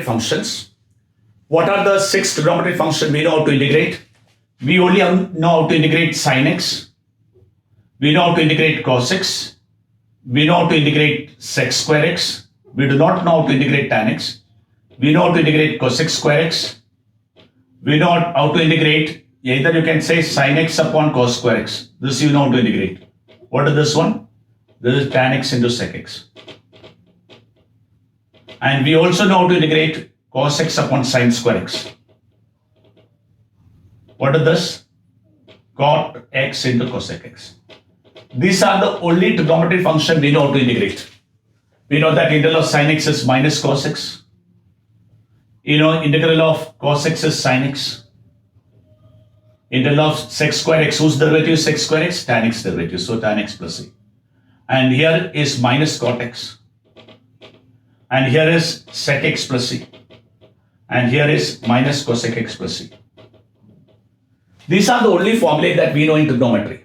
functions. What are the 6 trigonometric functions we know how to integrate? We only know how to integrate sin x. We know how to integrate cos x. We know how to integrate sec square x. We do not know how to integrate tan x. We know how to integrate cosec square x. We know how to integrate, either you can say sin x upon cos square x. This you know how to integrate. What is this one? This is tan x into sec x. And we also know how to integrate cos x upon sin square x. What is this? Cot x into cosec x. These are the only trigonometric function we know how to integrate. We know that integral of sin x is minus cos x. You know, integral of cos x is sin x. Integral of sec square x, whose derivative is sec square x? Tan x derivative, so tan x plus c. And here is minus cot x. And here is sec x plus c. And here is minus cosec x plus c. These are the only formulae that we know in trigonometry.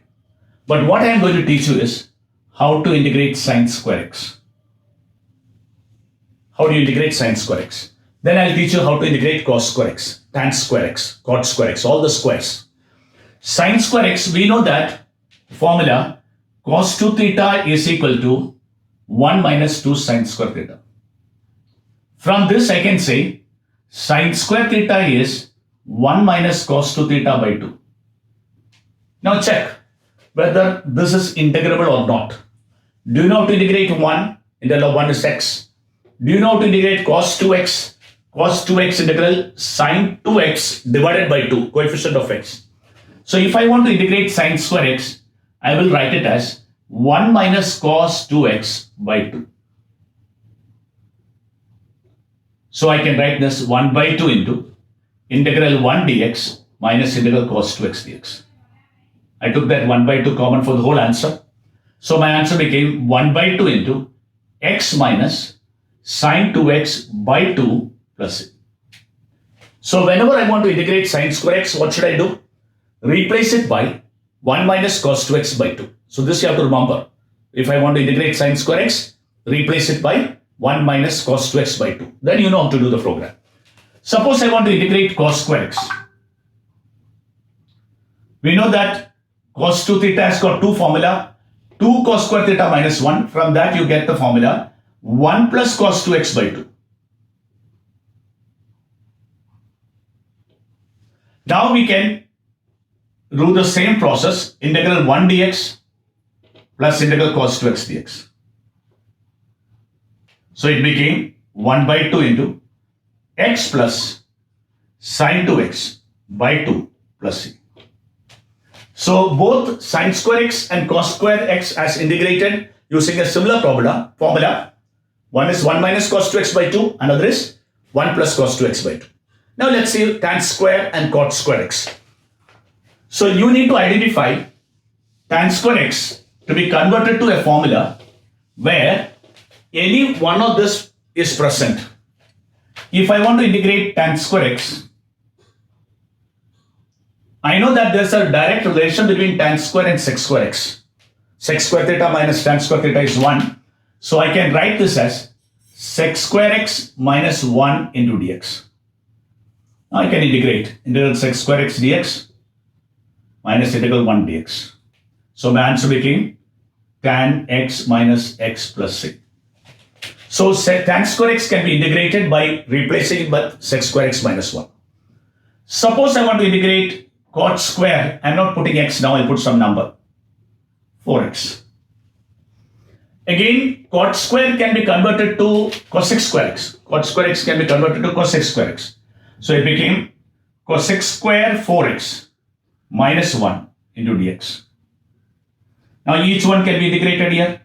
But what I am going to teach you is how to integrate sin square x. How do you integrate sin square x? Then I'll teach you how to integrate cos square x, tan square x, cot square x, all the squares. Sin square x, we know that formula cos 2 theta is equal to 1 minus 2 sin square theta. From this I can say sin square theta is 1 minus cos 2 theta by 2. Now check whether this is integrable or not. Do you know how to integrate 1? Integral of 1 is x. Do you know how to integrate cos 2x? Cos 2x integral sin 2x divided by 2, coefficient of x. So if I want to integrate sin square x, I will write it as 1 minus cos 2x by 2. So I can write this 1 by 2 into integral 1 dx minus integral cos 2x dx. I took that 1 by 2 common for the whole answer. So my answer became 1 by 2 into x minus sin 2x by 2 plus c. So whenever I want to integrate sin square x, what should I do? Replace it by 1 minus cos 2x by 2. So this you have to remember. If I want to integrate sin square x, replace it by 1 minus cos 2x by 2. Then you know how to do the program. Suppose I want to integrate cos square x. We know that cos 2 theta has got two formula. 2 cos square theta minus 1. From that you get the formula 1 plus cos 2x by 2. Now we can do the same process, integral 1 dx plus integral cos 2x dx. So it became 1 by 2 into x plus sin 2x by 2 plus c. So both sin square x and cos square x as integrated using a similar formula. One is 1 minus cos 2x by 2, another is 1 plus cos 2x by 2. Now let's see tan square and cot square x. So you need to identify tan square x to be converted to a formula where any one of this is present. If I want to integrate tan square x, I know that there's a direct relation between tan square and sec square x. Sec square theta minus tan square theta is 1. So I can write this as sec square x minus 1 into dx. Now I can integrate integral sec square x dx minus integral 1 dx. So my answer became tan x minus x plus c. So tan square x can be integrated by replacing it by sec square x minus 1. Suppose I want to integrate cot square. I'm not putting x now, I'll put some number. 4x. Again, cot square can be converted to cosec square x. Cot square x can be converted to cosec square x. So it became cosec square 4x minus 1 into dx. Now each one can be integrated here.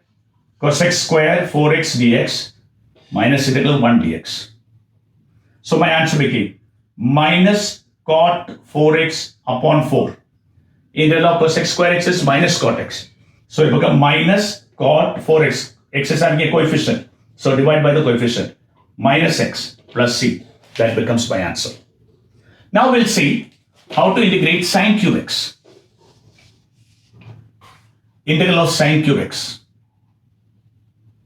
Cosec square 4x dx minus integral 1 dx. So my answer became minus cot 4x upon 4. Integral of cosec square x is minus cot x. So it becomes minus cot 4x. X is having a coefficient. So divide by the coefficient. Minus x plus c. That becomes my answer. Now we'll see how to integrate sin cube x. Integral of sin cube x.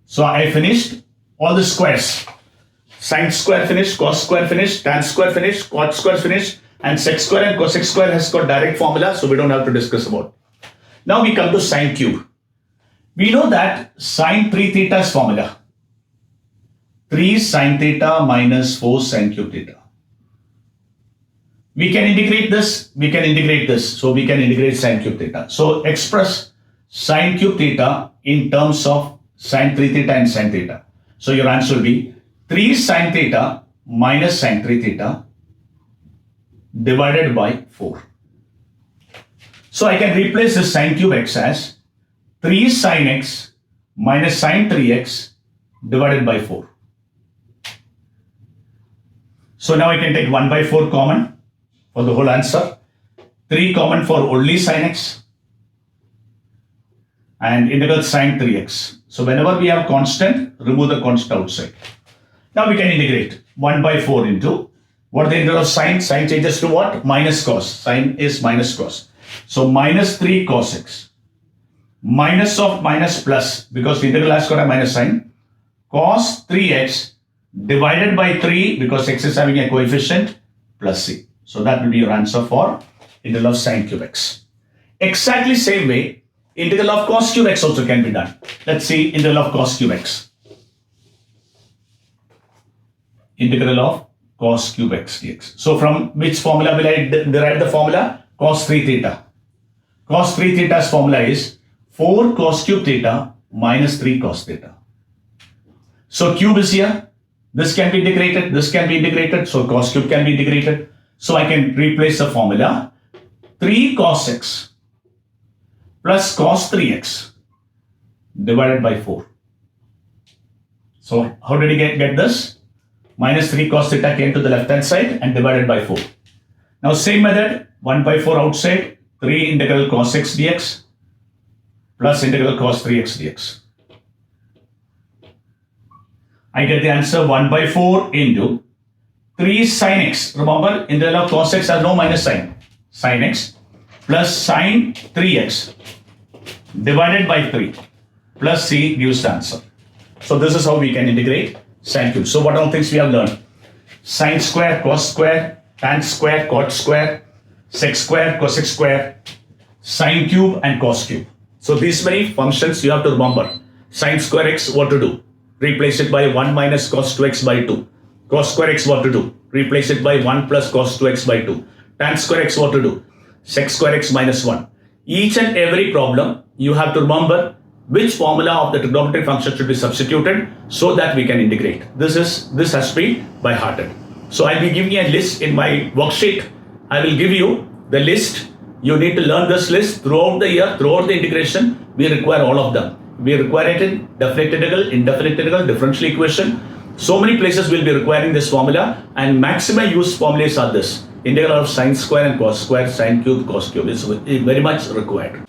So I finished all the squares. Sine square finished, cos square finished, tan square finished, cot square finished, and sec square and cosec square has got direct formula, so we don't have to discuss about. Now we come to sine cube. We know that sine 3 theta's formula. 3 sine theta minus 4 sine cube theta. We can integrate this, we can integrate this. So we can integrate sine cube theta. So express sine cube theta in terms of sine 3 theta and sine theta. So your answer will be 3 sine theta minus sine 3 theta divided by 4. So I can replace this sine cube x as 3 sine x minus sine 3x divided by 4. So now I can take 1 by 4 common for the whole answer, 3 common for only sine x, and integral sine 3x. So whenever we have constant, remove the constant outside. Now we can integrate 1 by 4 into, what the integral of sine? Sine changes to what? Minus cos. Sine is minus cos. So minus 3 cos x. Minus of minus plus, because the integral has got a minus sign. Cos 3x divided by 3, because x is having a coefficient, plus c. So that will be your answer for integral of sine cube x. Exactly same way, integral of cos cube x also can be done. Let's see integral of cos cube x. Integral of cos cube x dx. So from which formula will I derive the formula? Cos 3 theta. Cos 3 theta's formula is 4 cos cube theta minus 3 cos theta. So cube is here. This can be integrated. This can be integrated. So cos cube can be integrated. So I can replace the formula 3 cos x plus cos 3x divided by 4. So how did he get this? Minus 3 cos theta came to the left hand side and divided by 4. Now same method, 1 by 4 outside, 3 integral cos x dx plus integral cos 3x dx. I get the answer 1 by 4 into 3 sin x. Remember, integral of cos x has no minus sign. Sin x plus sin 3x divided by 3 plus c gives the answer. So this is how we can integrate sine cube. So what all things we have learned? Sine square, cos square, tan square, cot square, sec square, cosec square, sine cube and cos cube. So these many functions you have to remember. Sine square x, what to do? Replace it by 1 minus cos 2x by 2. Cos square x, what to do? Replace it by 1 plus cos 2x by 2. Tan square x, what to do? Sec square x minus 1. Each and every problem, you have to remember which formula of the trigonometric function should be substituted so that we can integrate. This has to be by hearted. So I'll be giving you a list in my worksheet. I will give you the list. You need to learn this list throughout the year, throughout the integration. We require all of them. We require it in definite integral, indefinite integral, differential equation. So many places will be requiring this formula, and maximum used formulas are this. Integral of sine square and cos square, sine cube, cos cube is very much required.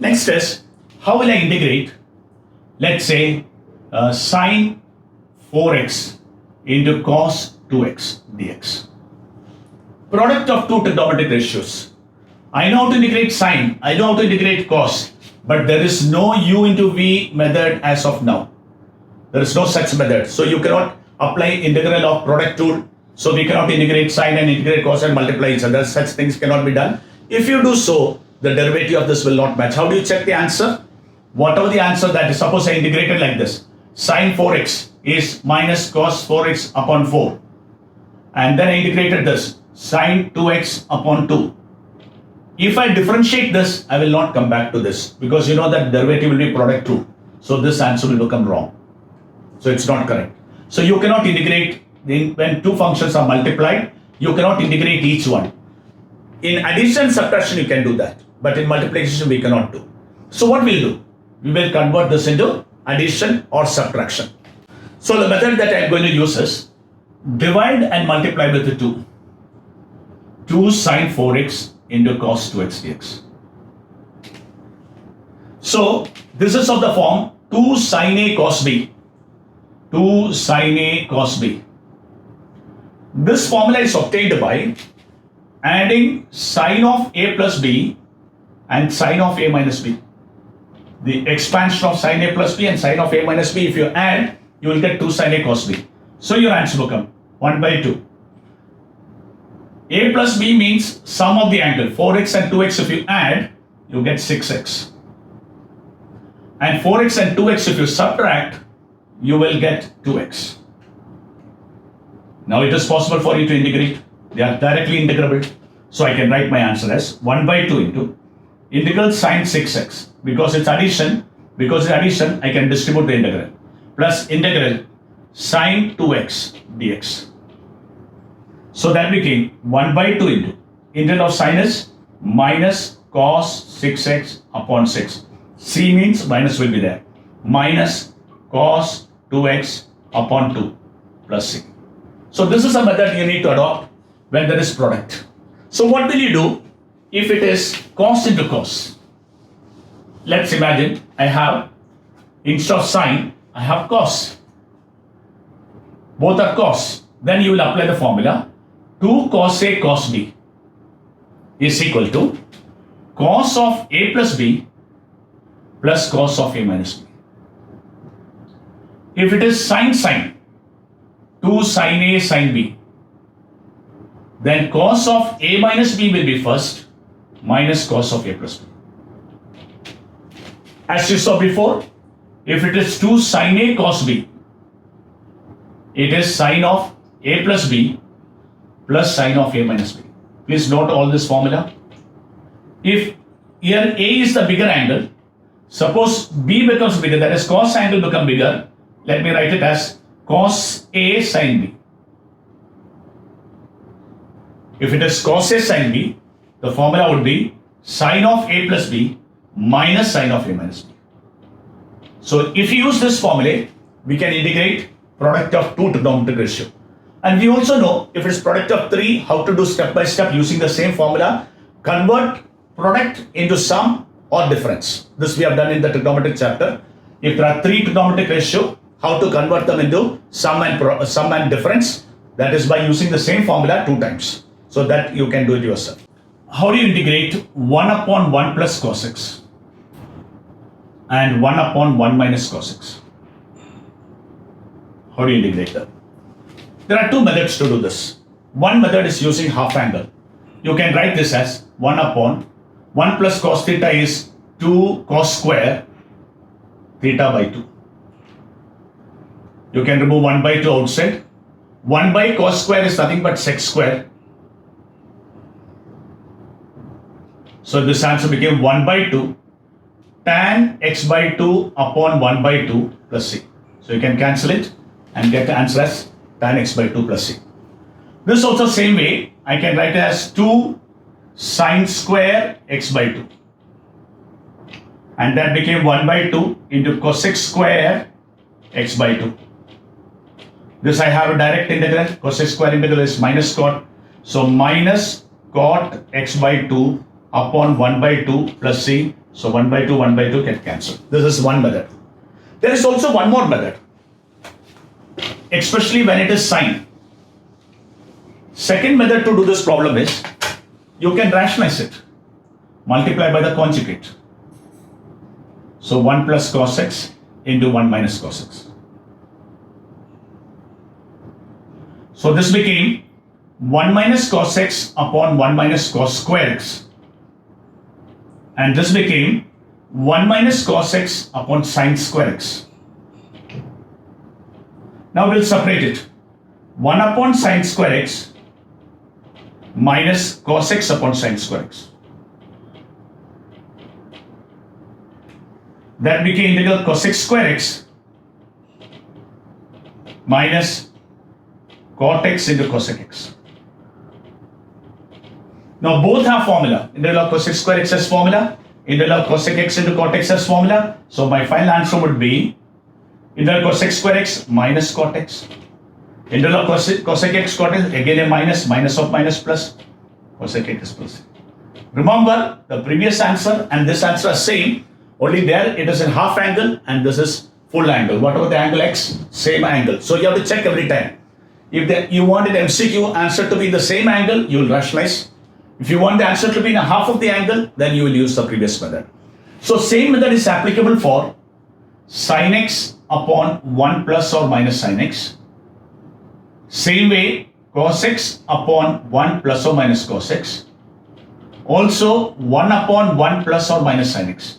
Next is, how will I integrate, let's say, sine 4x into cos 2x dx. Product of two trigonometric ratios. I know how to integrate sine, I know how to integrate cos, but there is no u into v method as of now. There is no such method. So you cannot apply integral of product tool. So we cannot integrate sine and integrate cos and multiply each other. Such things cannot be done. If you do so, the derivative of this will not match. How do you check the answer? Whatever the answer that is, suppose I integrated like this. Sine 4x is minus cos 4x upon 4. And then I integrated this. Sine 2x upon 2. If I differentiate this, I will not come back to this, because you know that derivative will be product rule. So this answer will become wrong. So it's not correct. So you cannot integrate, when two functions are multiplied, you cannot integrate each one. In addition and subtraction you can do that, but in multiplication we cannot do. So what we'll do? We will convert this into addition or subtraction. So the method that I'm going to use is divide and multiply with the 2. 2 sine 4x into cos 2x dx. So this is of the form 2 sine a cos b. 2 sine a cos b. This formula is obtained by adding sine of a plus b and sine of a minus b. The expansion of sine a plus b and sine of a minus b, if you add, you will get 2 sine a cos b. So your answer will come 1 by 2. A plus B means sum of the angle. 4x and 2x if you add, you get 6x. And 4x and 2x if you subtract, you will get 2x. Now it is possible for you to integrate. They are directly integrable. So I can write my answer as 1 by 2 into integral sine 6x. Because it's addition, I can distribute the integral. Plus integral sine 2x dx. So that became 1 by 2 into integral of sine is minus cos 6x upon 6. C means minus will be there. Minus cos 2x upon 2 plus c. So this is a method you need to adopt when there is product. So what will you do if it is cos into cos? Let's imagine I have, instead of sine, I have cos. Both are cos. Then you will apply the formula 2 cos A cos B is equal to cos of A plus B plus cos of A minus B. If it is sine, 2 sin A sin B, then cos of A minus B will be first minus cos of A plus B. As you saw before, if it is 2 sin A cos B, it is sine of A plus B plus sine of A minus B. Please note all this formula. If here A is the bigger angle, suppose B becomes bigger, that is cos angle become bigger, let me write it as cos A sin B. If it is cos A sin B, the formula would be sine of A plus B minus sine of A minus B. So if you use this formula, we can integrate product of 2 trigonometric ratio. And we also know if it is product of 3, how to do step by step using the same formula, convert product into sum or difference. This we have done in the trigonometric chapter. If there are 3 trigonometric ratio, how to convert them into sum and difference, that is by using the same formula 2 times. So that you can do it yourself. How do you integrate 1 upon 1 plus cos x and 1 upon 1 minus cos x? How do you integrate them? There are 2 methods to do this. One method is using half angle. You can write this as 1 upon 1 plus cos theta is 2 cos square theta by 2. You can remove 1 by 2 outside. 1 by cos square is nothing but sec square. So this answer became 1 by 2 tan x by 2 upon 1 by 2 plus c. So you can cancel it and get the answer as tan x by 2 plus c. This also same way, I can write it as 2 sine square x by 2. And that became 1 by 2 into cosec square x by 2. This I have a direct integral. Cosec square integral is minus cot. So minus cot x by 2 upon 1 by 2 plus c. So 1 by 2 can cancel. This is one method. There is also one more method, especially when it is sine. Second method to do this problem is, you can rationalize it. Multiply by the conjugate. So 1 plus cos x into 1 minus cos x. So this became 1 minus cos x upon 1 minus cos square x. And this became 1 minus cos x upon sine square x. Now we'll separate it. 1 upon sine square x minus cos x upon sine square x. That became integral cosec square x minus cot x into cosec x. Now both have formula. Integral of cosec square x has formula. Integral of cosec x into cot x has formula. So my final answer would be integral cosec square x minus cot x. Integral of cosec x cot x, again a minus of minus plus, cosec x plus. Remember, the previous answer and this answer are same, only there it is in half angle and this is full angle. Whatever the angle x, same angle. So you have to check every time. If you want an MCQ answer to be the same angle, you will rationalize. If you want the answer to be in a half of the angle, then you will use the previous method. So same method is applicable for sin x upon 1 plus or minus sin x, Same way, cos x upon 1 plus or minus cos x. Also 1 upon 1 plus or minus sin x.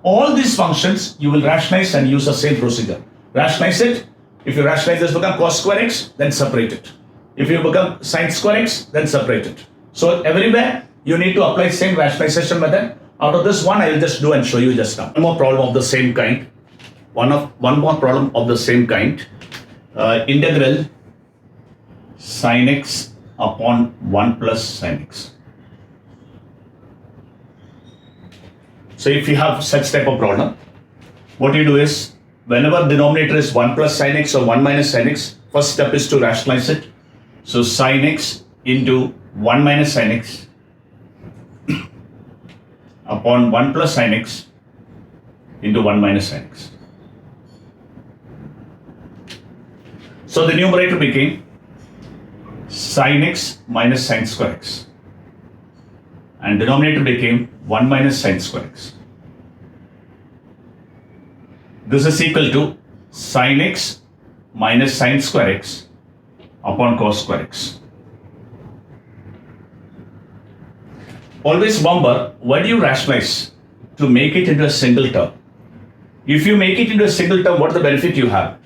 All these functions you will rationalize and use the same procedure. Rationalize it. If you rationalize this become cos square x, then separate it. If you become sin square x, then separate it. So everywhere you need to apply same rationalization method. Out of this one, I will just do and show you just now. One more problem of the same kind. One more problem of the same kind. Integral sin x upon 1 plus sin x. So if you have such type of problem, what you do is, whenever denominator is 1 plus sin x or 1 minus sin x, first step is to rationalize it. So sin x into 1 minus sin x upon 1 plus sin x into 1 minus sin x. So the numerator became sin x minus sin square x, and denominator became 1 minus sin square x. This is equal to sin x minus sin square x upon cos square x. Always remember, why do you rationalize? To make it into a single term. If you make it into a single term, what is the benefit you have?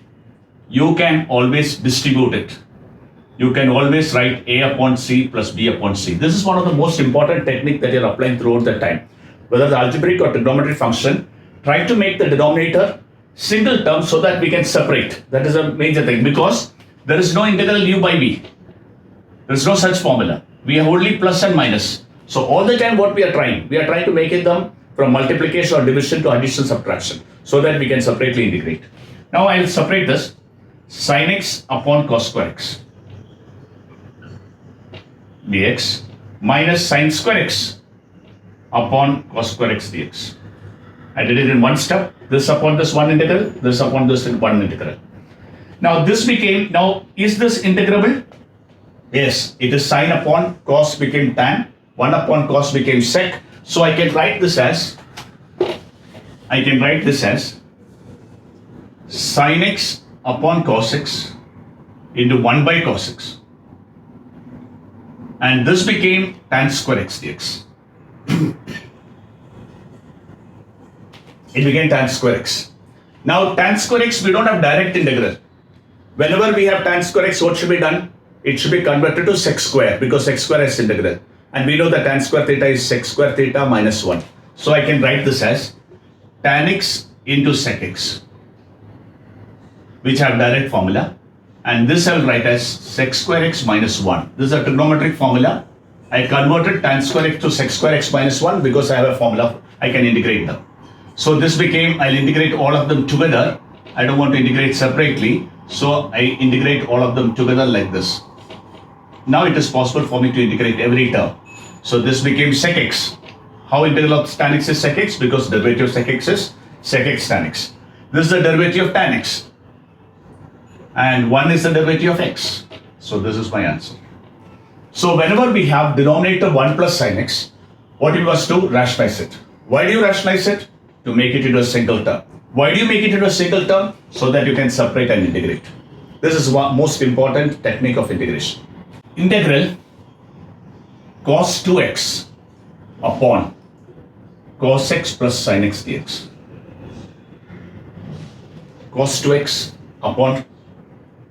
You can always distribute it. You can always write a upon c plus b upon c. This is one of the most important technique that you're applying throughout the time. Whether the algebraic or trigonometric function, try to make the denominator single term so that we can separate. That is a major thing, because there is no integral u by v. There is no such formula. We have only plus and minus. So all the time what we are trying to make it them from multiplication or division to addition, subtraction, so that we can separately integrate. Now I will separate this. Sin x upon cos square x dx minus sin square x upon cos square x dx. I did it in one step. This upon this one integral, this upon this one integral. Now this became, now is this integrable? Yes, it is sin upon cos became tan, 1 upon cos became sec. So I can write this as sin x upon cos x into 1 by cos x. And this became tan square x dx. It became tan square x. Now tan square x, we don't have direct integral. Whenever we have tan square x, what should be done? It should be converted to sec square, because sec square is integral. And we know that tan square theta is sec square theta minus 1. So I can write this as tan x into sec x, which have direct formula. And this I will write as sec square x minus 1. This is a trigonometric formula. I converted tan square x to sec square x minus 1 because I have a formula. I can integrate them. So this became, I'll integrate all of them together. I don't want to integrate separately. So I integrate all of them together like this. Now it is possible for me to integrate every term. So this became sec x. How integral of tan x is sec x? Because derivative of sec x is sec x tan x. This is the derivative of tan x. And 1 is the derivative of x. So this is my answer. So whenever we have denominator 1 plus sin x, what you must do? Rationalize it. Why do you rationalize it? To make it into a single term. Why do you make it into a single term? So that you can separate and integrate. This is one most important technique of integration. Integral cos 2x upon cos x plus sin x dx. Cos 2x upon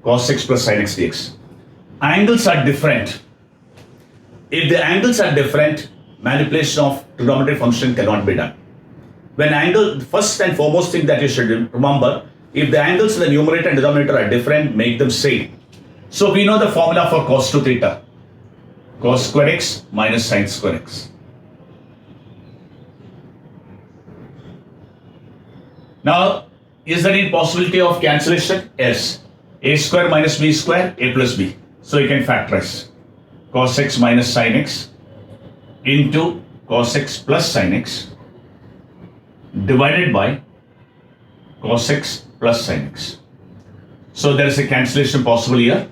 cos x plus sin x dx. Angles are different. If the angles are different, manipulation of trigonometric function cannot be done. When angle, first and foremost thing that you should remember, if the angles in the numerator and denominator are different, make them same. So we know the formula for cos 2 theta. Cos square x minus sin square x. Now, is there any possibility of cancellation? Yes. A square minus b square, a plus b. So you can factorize. Cos x minus sin x into cos x plus sin x divided by cos x plus sin x. So there is a cancellation possible here.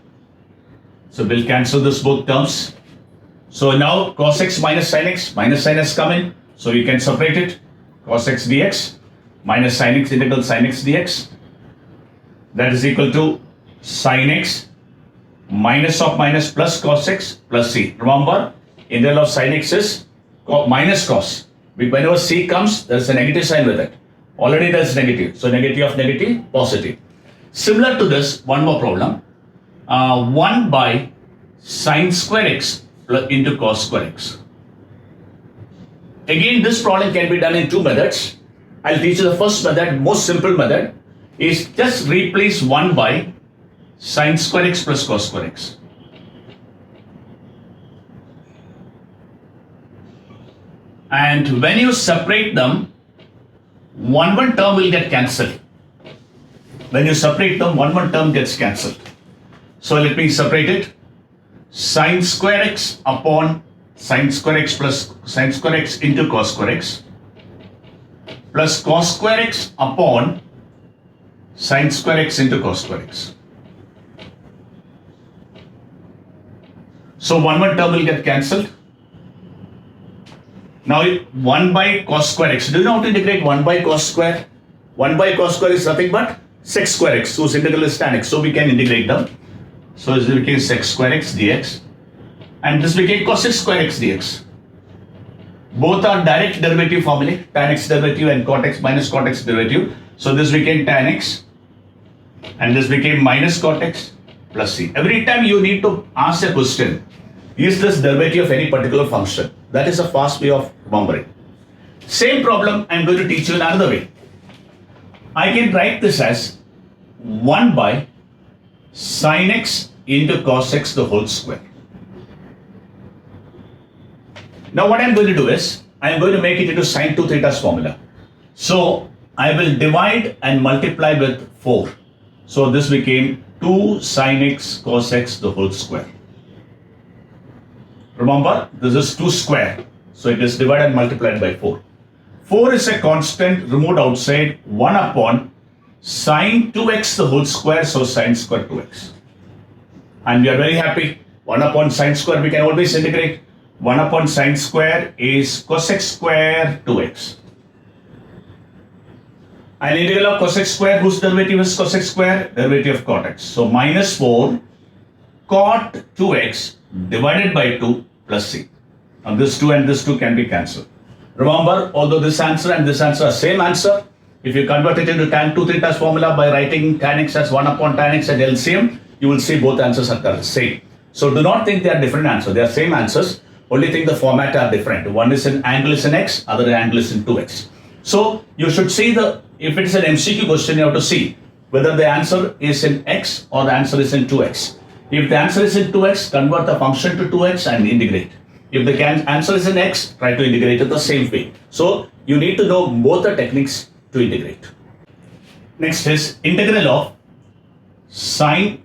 So we'll cancel this both terms. So now cos x minus sin has come in. So you can separate it. Cos x dx minus sin x integral sin x dx. That is equal to sin x minus of minus plus cos x plus c. Remember, integral of sin x is minus cos. Whenever c comes, there is a negative sign with it. Already there is negative. So negative of negative, positive. Similar to this, one more problem. 1 by sin square x into cos square x. Again, this problem can be done in two methods. I'll teach you the first method, most simple method, is just replace 1 by sin square x plus cos square x. And when you separate them, one term will get cancelled. When you separate them, one term gets cancelled. So let me separate it. Sin square x upon sin square x plus sin square x into cos square x plus cos square x upon sin square x into cos square x. So one term will get cancelled. Now 1 by cos square x. Do you know how to integrate 1 by cos square? 1 by cos square is nothing but sec square x, whose integral is tan x. So we can integrate them. So this became sec square x dx. And this became cos square x dx. Both are direct derivative formulae, tan x derivative and cot x minus cot x derivative. So this became tan x and this became minus cot x plus c. Every time you need to ask a question, is this derivative of any particular function? That is a fast way of remembering. Same problem I am going to teach you in another way. I can write this as 1 by sin x into cos x the whole square. Now what I am going to do is, I am going to make it into sin 2 theta's formula. So I will divide and multiply with 4. So this became 2 sin x cos x the whole square. Remember, this is 2 square. So it is divided and multiplied by 4. 4 is a constant removed outside 1 upon sin 2x the whole square. So sin square 2x. And we are very happy. 1 upon sin square we can always integrate. 1 upon sin square is cos x square 2x. And integral of cos x square, whose derivative is cos x square? Derivative of cot x. So minus 4 cot 2x divided by 2 plus c. Now this 2 and this 2 can be cancelled. Remember, although this answer and this answer are same answer, if you convert it into tan 2 theta's formula by writing tan x as 1 upon tan x and LCM, you will see both answers are the same. So do not think they are different answers. They are same answers. Only thing the format are different. One is in angle is in x, other angle is in 2x. So you should see if it is an MCQ question, you have to see whether the answer is in x or the answer is in 2x. If the answer is in 2x, convert the function to 2x and integrate. If the answer is in x, try to integrate it the same way. So you need to know both the techniques to integrate. Next is integral of sine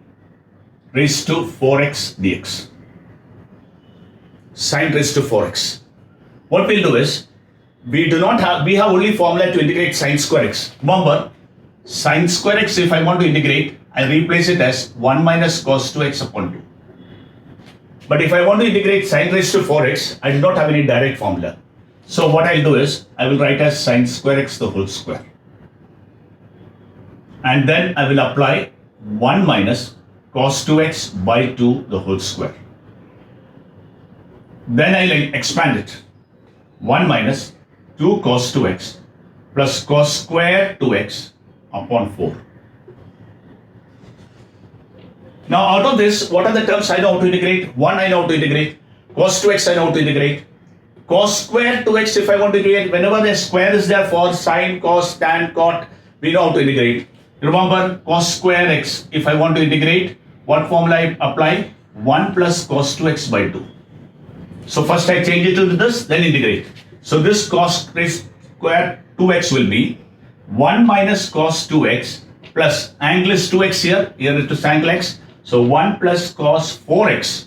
raised to 4x dx. Sine raised to 4x. What we'll do is, we have only formula to integrate sine square x. Remember, sine square x, if I want to integrate, I replace it as 1 minus cos 2x upon 2. But if I want to integrate sine raised to 4x, I do not have any direct formula. So what I'll do is, I will write as sine square x the whole square. And then I will apply 1 minus cos 2x by 2 the whole square. Then I'll expand it. 1 minus 2 cos 2x plus cos square 2x upon 4. Now out of this, what are the terms I know how to integrate? 1 I know how to integrate. Cos 2x I know how to integrate. Cos square 2x if I want to integrate, whenever the square is there for sine, cos, tan, cot, we know how to integrate. Remember, cos square x, if I want to integrate, what formula I apply? 1 plus cos 2x by 2. So first I change it to this, then integrate. So this cos square 2x will be 1 minus cos 2x plus angle is 2x here it is angle x. So 1 plus cos 4x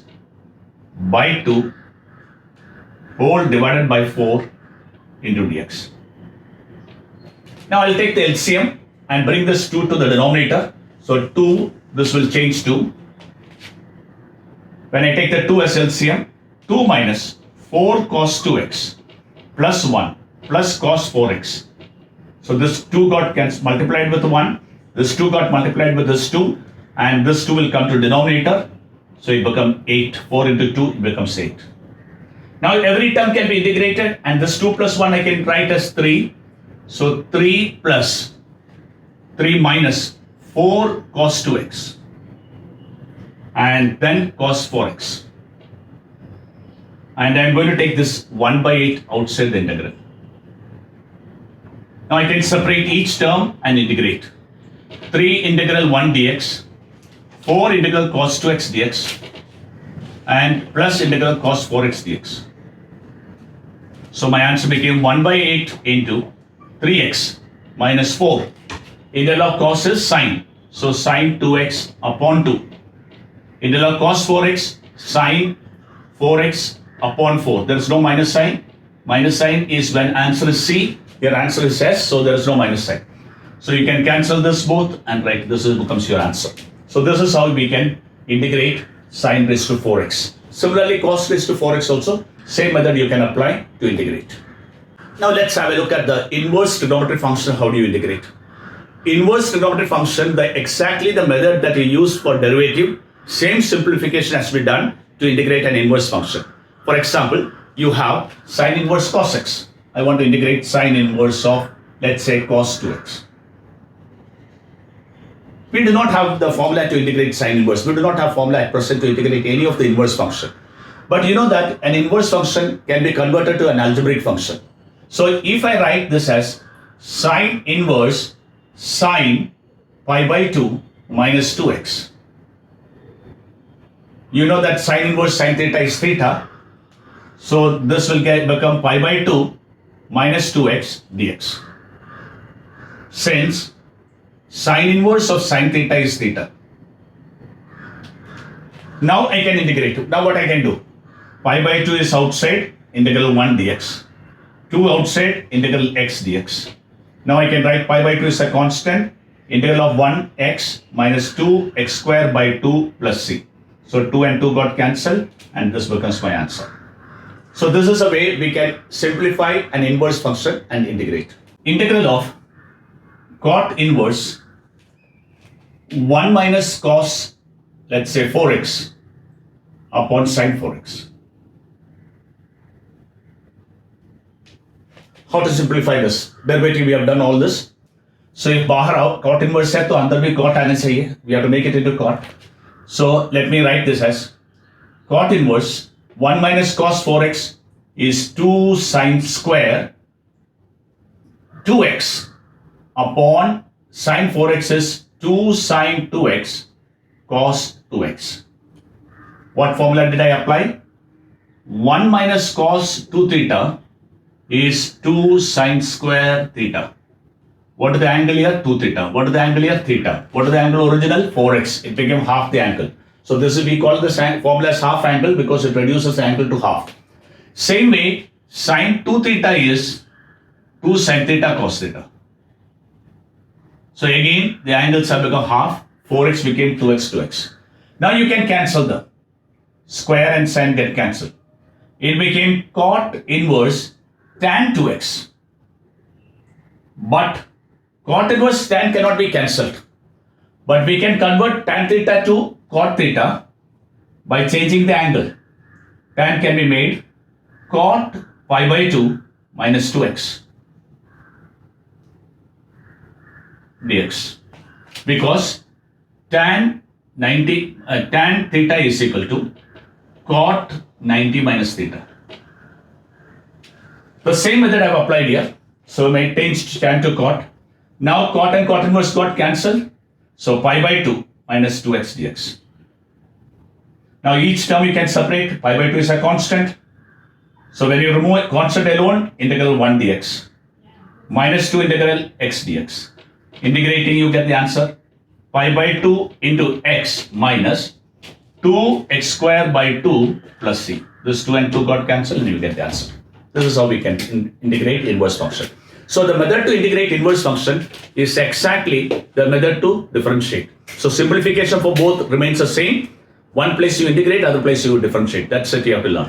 by 2 whole divided by 4 into dx. Now I'll take the LCM and bring this 2 to the denominator. So 2, this will change to, when I take the 2 as LCM, 2 minus 4 cos 2x plus 1 plus cos 4x. So this 2 got multiplied with 1, this 2 got multiplied with this 2, and this 2 will come to denominator. So it becomes 8. 4 into 2, it becomes 8. Now every term can be integrated, and this 2 plus 1 I can write as 3. So 3 plus 3 minus 4 cos 2x. And then cos 4x. And I'm going to take this 1 by 8 outside the integral. Now I can separate each term and integrate. 3 integral 1 dx, 4 integral cos 2x dx, and plus integral cos 4x dx. So my answer became 1 by 8 into 3x minus 4. Integral of cos is sine. So sine 2x upon 2. Integral of cos 4x, sine 4x upon 4. There is no minus sign. Minus sign is when answer is C. Your answer is S, so there is no minus sign. So you can cancel this both and write this becomes your answer. So this is how we can integrate sine raised to 4x. Similarly, cos raised to 4x also, same method you can apply to integrate. Now let's have a look at the inverse trigonometric function. How do you integrate? Inverse trigonometric function, exactly the method that we use for derivative, same simplification has been done to integrate an inverse function. For example, you have sine inverse cos x. I want to integrate sine inverse of, let's say, cos 2x. We do not have the formula to integrate sine inverse. We do not have formula at present to integrate any of the inverse function. But you know that an inverse function can be converted to an algebraic function. So if I write this as sine inverse sine pi by 2 minus 2x. You know that sine inverse sine theta is theta. So this will become pi by 2 minus 2x dx. Since sine inverse of sine theta is theta. Now I can integrate. Now what I can do? Pi by 2 is outside, integral 1 dx. 2 outside, integral x dx. Now I can write pi by 2 is a constant, integral of 1x minus 2x square by 2 plus c. So 2 and 2 got cancelled and this becomes my answer. So this is a way we can simplify an inverse function and integrate. Integral of cot inverse 1 minus cos, let's say 4x upon sine 4x. How to simplify this? Derivative, we have done all this. So if बाहर आओ cot inverse है तो अंदर भी cot आने चाहिए. We have to make it into cot. So let me write this as cot inverse 1 minus cos 4x is 2 sine square 2x upon sine 4x is 2 sine 2x cos 2x. What formula did I apply? 1 minus cos 2 theta is 2 sine square theta. What is the angle here? 2 theta. What is the angle here? Theta. What is the angle original? 4x. It became half the angle. So this is, we call this formula as half angle because it reduces the angle to half. Same way, sine 2 theta is 2 sine theta cos theta. So again, the angles have become half. 4x became 2x, 2x. Now you can cancel the square and sine get cancelled. It became cot inverse tan 2x. But cot inverse tan cannot be cancelled. But we can convert tan theta to cot theta by changing the angle. Tan can be made cot pi by 2 minus 2x dx. Because tan theta is equal to cot 90 minus theta. The same method I have applied here. So I changed tan to cot. Now cot and cot inverse got cancelled. So pi by 2 minus 2x dx. Now each term you can separate. Pi by 2 is a constant. So when you remove a constant alone, integral 1 dx. Minus 2 integral x dx. Integrating you get the answer. Pi by 2 into x minus 2x square by 2 plus c. This 2 and 2 got cancelled and you get the answer. This is how we can integrate inverse function. So the method to integrate inverse function is exactly the method to differentiate. So simplification for both remains the same. One place you integrate, other place you differentiate. That's it you have to learn.